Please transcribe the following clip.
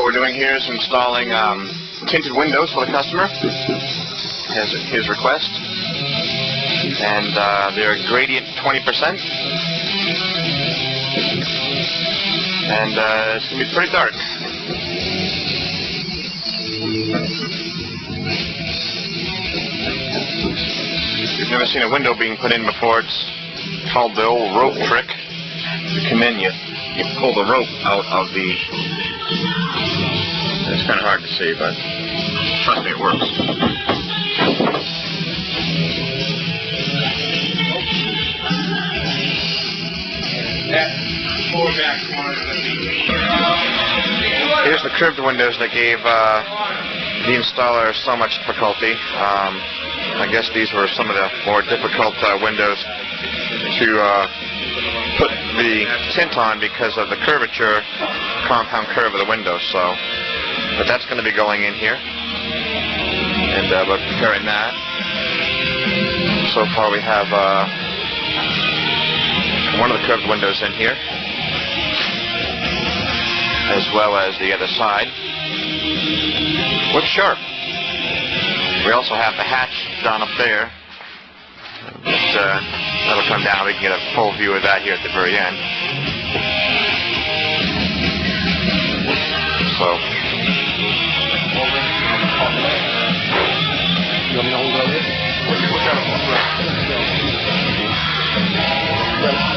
we're doing here is installing tinted windows for the customer. His request. And they're gradient 20%. And it's going to be pretty dark. If you've never seen a window being put in before, it's called the old rope trick. You come in, you pull the rope out of the... It's kind of hard to see, but trust me, it works. Here's the cribbed windows that gave the installer so much difficulty. I guess these were some of the more difficult windows to put the tint on because of the curvature, compound curve of the window. So, but that's going to be going in here, and we're preparing that. So far, we have one of the curved windows in here, as well as the other side. Looks sharp. We also have the hatch done up there. That'll come down. We can get a full view of that here at the very end. So. You want me to hold it over?